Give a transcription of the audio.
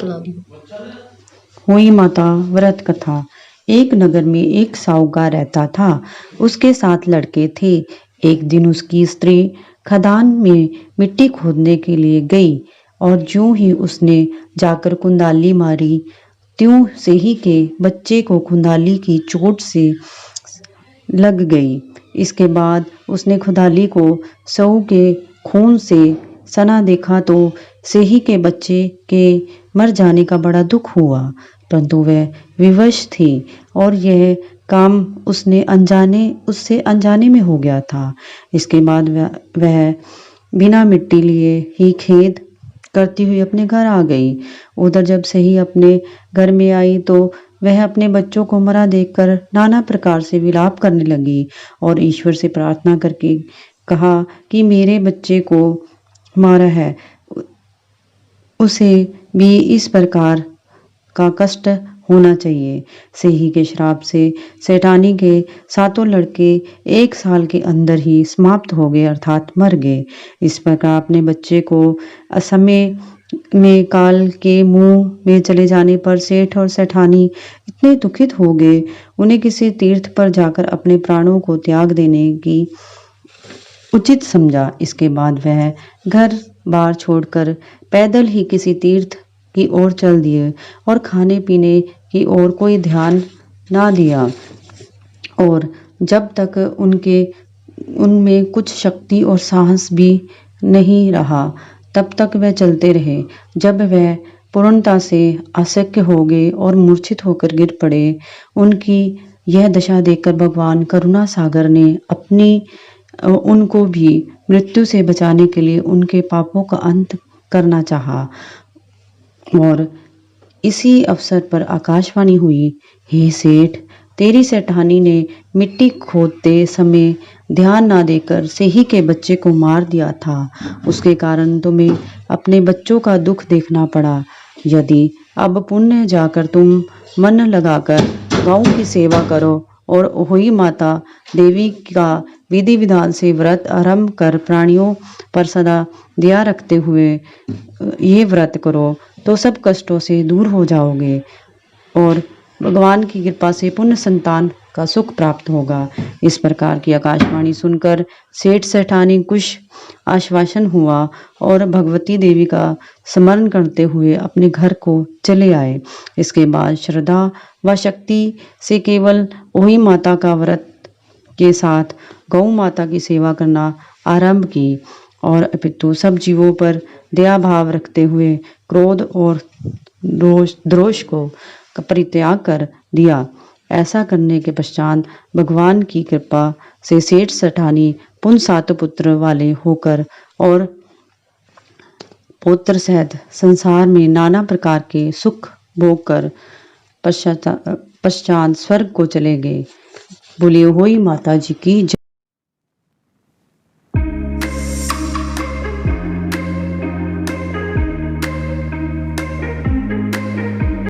हुई माता व्रत कथा। एक नगर में एक साहूकार रहता था। उसके 7 लड़के थे। एक दिन उसकी स्त्री खदान में मिट्टी खोदने के लिए गई और ज्यों ही उसने जाकर कुंडाली मारी, त्यों से ही के बच्चे को कुंडाली की चोट से लग गई। इसके बाद उसने खुदाली को सऊ के खून से सना देखा तो सेही के बच्चे के मर जाने का बड़ा दुख हुआ, परंतु वह विवश थी और यह काम उससे अनजाने में हो गया था। इसके बाद वह बिना मिट्टी लिए ही खेद करती हुई अपने घर आ गई। उधर जब सही अपने घर में आई तो वह अपने बच्चों को मरा देखकर नाना प्रकार से विलाप करने लगी और ईश्वर से प्रार्थना करके कहा कि मेरे बच्चे को मारा है, उसे भी इस प्रकार का कष्ट होना चाहिए। सेही के श्राप से सेठानी के 7 लड़के 1 साल के अंदर ही समाप्त हो गए, अर्थात मर गए। इस प्रकार अपने बच्चे को असमय में काल के मुंह में चले जाने पर सेठ और सेठानी इतने दुखित हो गए, उन्हें किसी तीर्थ पर जाकर अपने प्राणों को त्याग देने की उचित समझा। इसके बाद वह घर बार छोड़कर पैदल ही किसी तीर्थ की ओर चल दिए और खाने पीने की ओर कोई ध्यान ना दिया। और जब तक उनमें कुछ शक्ति और साहस भी नहीं रहा, तब तक वह चलते रहे। जब वह पूर्णता से अशक्य हो गए और मूर्छित होकर गिर पड़े, उनकी यह दशा देखकर भगवान करुणा सागर ने उनको भी मृत्यु से बचाने के लिए उनके पापों का अंत करना चाहा। और इसी अवसर पर आकाशवाणी हुई, हे सेठ, तेरी सेठानी ने मिट्टी खोदते समय ध्यान ना देकर सेही के बच्चे को मार दिया था। उसके कारण तुम्हें अपने बच्चों का दुख देखना पड़ा। यदि अब पुण्य जाकर तुम मन लगाकर गौ की सेवा करो और हुई माता देवी का विधि विधान से व्रत आरंभ कर प्राणियों पर सदा दया रखते हुए ये व्रत करो तो सब कष्टों से दूर हो जाओगे और भगवान की कृपा से पुण्य संतान का सुख प्राप्त होगा। इस प्रकार की आकाशवाणी सुनकर सेठ सेठानी कुछ आश्वासन हुआ और भगवती देवी का स्मरण करते हुए अपने घर को चले आए। इसके बाद श्रद्धा व शक्ति से केवल वही माता का व्रत के साथ गौ माता की सेवा करना आरंभ की और अपितु सब जीवों पर दया भाव रखते हुए क्रोध और द्रोष को परित्याग कर दिया। ऐसा करने के पश्चात भगवान की कृपा से सेठ सेठानी पुनः 7 पुत्र वाले होकर और पुत्र सहित संसार में नाना प्रकार के सुख भोग कर पश्चात स्वर्ग को चले गए। बोलिए होई माता जी की जय।